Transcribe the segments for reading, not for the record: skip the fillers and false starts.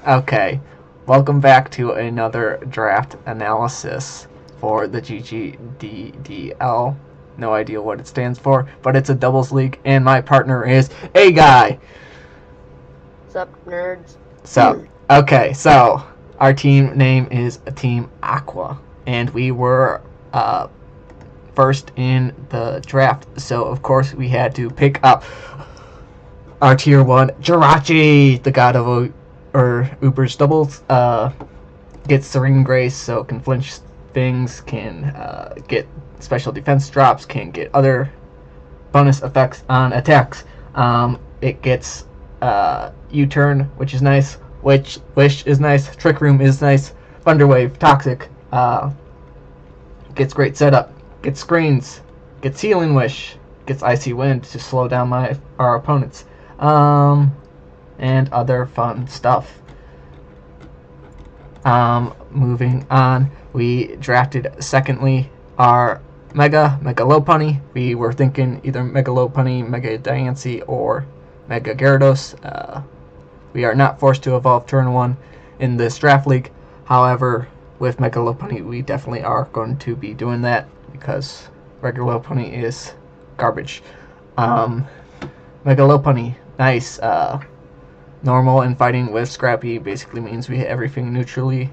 Okay, welcome back to another draft analysis for the GGDDL. No idea what it stands for, but it's a doubles league, and my partner is Aguy. What's up, nerds? So our team name is Team Aqua, and we were first in the draft, so of course we had to pick up our tier 1 Jirachi, the god of Uber's doubles. Gets Serene Grace, so can flinch things, can get special defense drops, can get other bonus effects on attacks. It gets U-turn, which is nice. Wish is nice. Trick Room is nice. Thunderwave, Toxic. Gets great setup. Gets screens. Gets Healing Wish. Gets Icy Wind to slow down our opponents. And other fun stuff. Moving on, we drafted secondly our Mega Lopunny. We were thinking either Mega Lopunny, Mega Diancie, or Mega Gyarados. We are not forced to evolve turn 1 in this draft league. However, with Mega Lopunny, we definitely are going to be doing that because regular Lopunny is garbage. Mega Lopunny, nice. Normal and fighting with Scrappy basically means we hit everything neutrally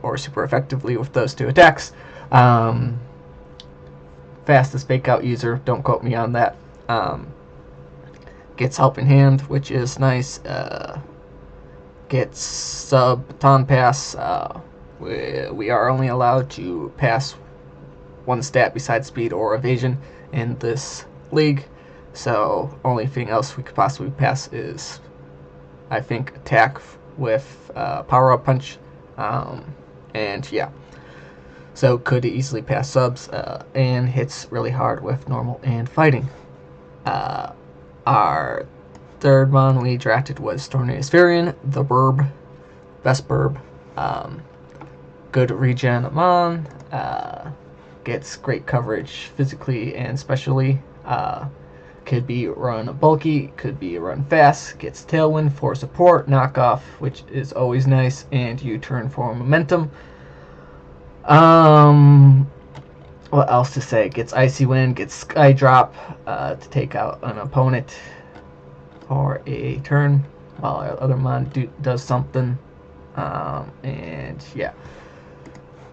or super effectively with those two attacks. Fastest fake out user, don't quote me on that. Gets Helping Hand, which is nice. Gets Sub Baton Pass. We are only allowed to pass one stat besides speed or evasion in this league, so only thing else we could possibly pass is, I think, attack with Power Up Punch, and yeah. So could easily pass subs, and hits really hard with normal and fighting. Our third one we drafted was Tornadus Varian, the Burb, best Burb. Good regen Mon, gets great coverage physically and specially. Could be run bulky, could be run fast, gets Tailwind for support, knockoff, which is always nice, and U-turn for momentum. What else to say? Gets Icy Wind, gets Sky Drop to take out an opponent for a turn while our other mon does something. And yeah.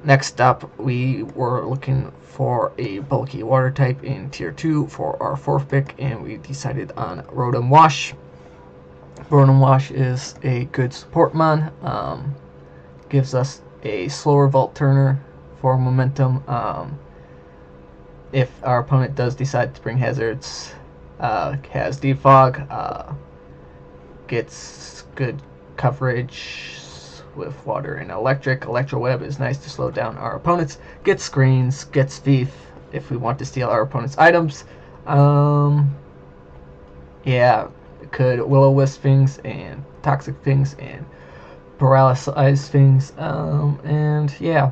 Next up, we were looking for a bulky water type in tier 2 for our fourth pick, and we decided on Rotom Wash. Rotom Wash is a good support mon. Gives us a slower Vault Turner for momentum. If our opponent does decide to bring hazards, has Defog, gets good coverage with water and electric. Electro Web is nice to slow down our opponents. Gets screens, gets thief if we want to steal our opponent's items. Yeah, could Will-O-Wisp things and Toxic things and Paralyze things. And yeah.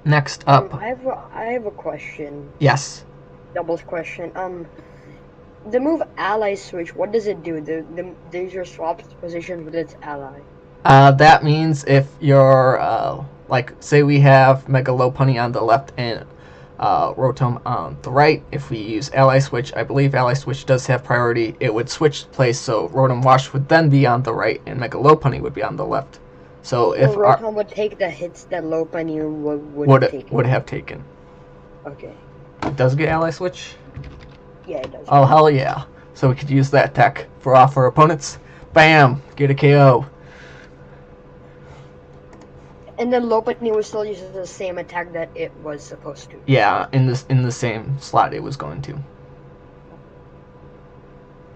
Next up. I have a question. Yes. Doubles question. The move Ally Switch, what does it do? The user swaps positions with its ally. That means if you're, like, say we have Mega Lopunny on the left and Rotom on the right. If we use Ally Switch, I believe Ally Switch does have priority. It would switch place, so Rotom Wash would then be on the right and Mega Lopunny would be on the left. So if Rotom would take the hits that Lopunny would have taken. Okay. It does get Ally Switch? Yeah, it does. Oh, hell yeah. So we could use that tech for off our opponents. Bam! Get a KO. And then Lopunny will still use the same attack that it was supposed to. Yeah, in the same slot it was going to.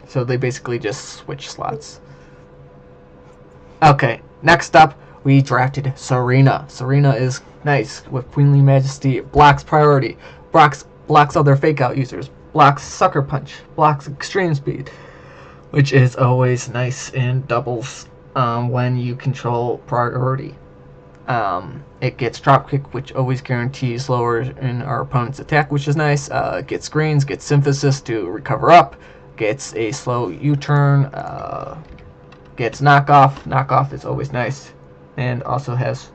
So they basically just switch slots. Okay, next up we drafted Serena. Serena is nice with Queenly Majesty, blocks priority, blocks other fake out users, blocks Sucker Punch, blocks Extreme Speed, which is always nice in doubles when you control priority. It gets Dropkick, which always guarantees lower in our opponent's attack, which is nice. Gets screens, gets Synthesis to recover up, gets a slow U-turn, gets knockoff. Knockoff is always nice, and also has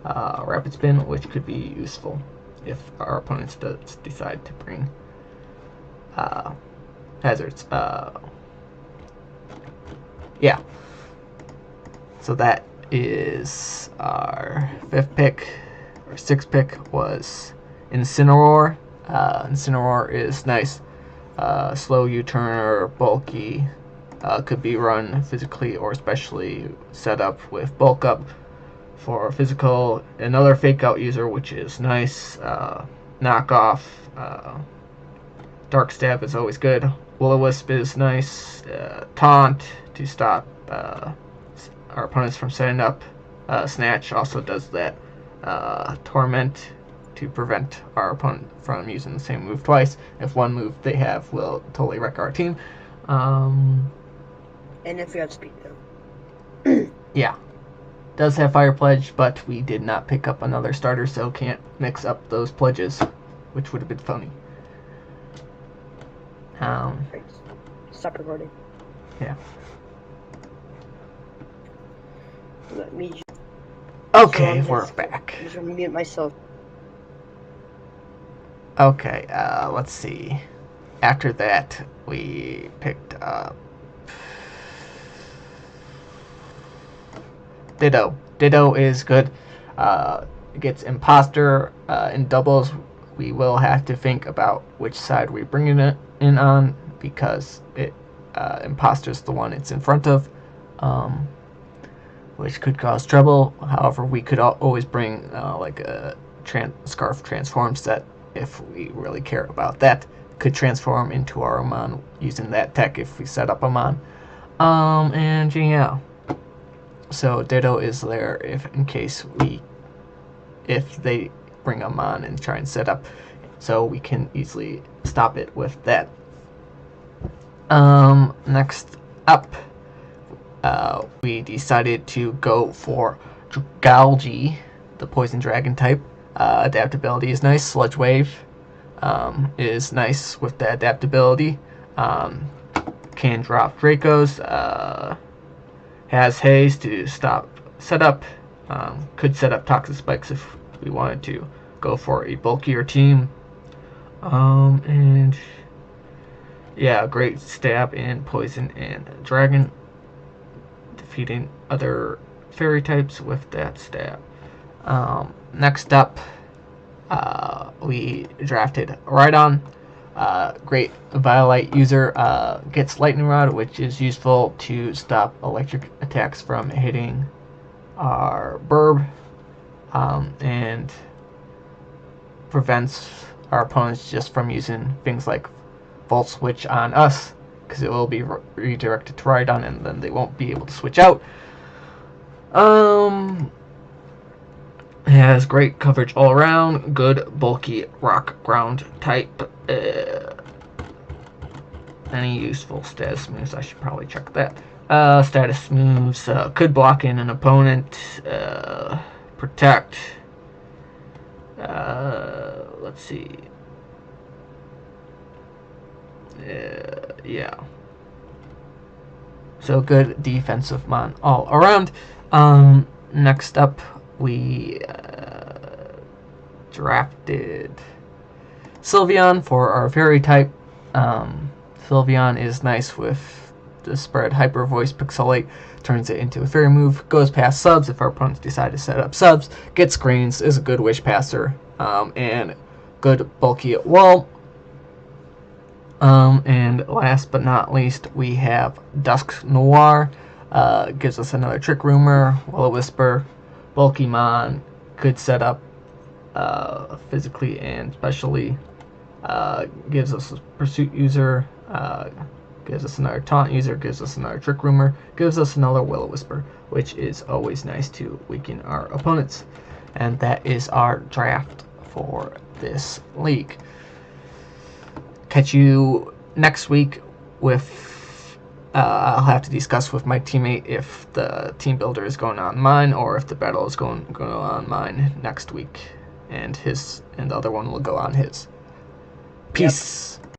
rapid spin, which could be useful if our opponents decide to bring hazards. Yeah. So that is our 5th pick. Our 6th pick was Incineroar. Incineroar is nice. Slow U-turner, bulky. Could be run physically or especially set up with bulk up for physical. Another fake out user, which is nice. Knockoff. Dark stab is always good. Will-O-Wisp is nice. Taunt to stop our opponents from setting up. Snatch also does that. Torment to prevent our opponent from using the same move twice. If one move they have will totally wreck our team. And if we have speed, though. Yeah. Does have Fire Pledge, but we did not pick up another starter, so can't mix up those pledges, which would have been funny. Stop recording. Yeah. Let me. Okay, we're back. I'm just gonna mute myself. Okay, let's see. After that, we picked up Ditto. Ditto is good. It gets Imposter in doubles. We will have to think about which side we're bringing it in on, because Imposter's the one it's in front of, which could cause trouble. However, we could always bring like a Scarf transform set if we really care about that. Could transform into our Amon using that tech if we set up Amon. And yeah. So Ditto is there if they bring Amon and try and set up, so we can easily stop it with that. Next up, we decided to go for Galgi, the Poison Dragon type. Adaptability is nice. Sludge Wave is nice with the adaptability. Can drop Dracos. Has Haze to stop setup. Could set up Toxic Spikes if we wanted to go for a bulkier team. And yeah, great stab in Poison and Dragon, defeating other fairy types with that stab. Next up, we drafted Rhydon. Great Violite user. Gets Lightning Rod, which is useful to stop electric attacks from hitting our Burb, and prevents our opponents just from using things like Volt Switch on us, because it will be redirected to Rhydon and then they won't be able to switch out. Has great coverage all around. Good bulky rock ground type. Any useful status moves? I should probably check that. Status moves. Could block in an opponent. Protect. Let's see. Yeah. So good defensive mon all around. Next up, we drafted Sylveon for our fairy type. Sylveon is nice with the spread Hyper Voice Pixelate, turns it into a fairy move, goes past subs if our opponents decide to set up subs, gets screens, is a good wish passer, and good bulky at wall. And last but not least, we have Dusk Noir. Gives us another Trick Rumor, Will-O-Wisper, bulky mon, could set up physically and specially. Gives us a Pursuit user, gives us another Taunt user, gives us another Trick Rumor, gives us another Will-O-Wisper, which is always nice to weaken our opponents. And that is our draft for this league. Catch you next week with I'll have to discuss with my teammate if the team builder is going on mine or if the battle is going on mine next week, and the other one will go on his. Peace. Yep.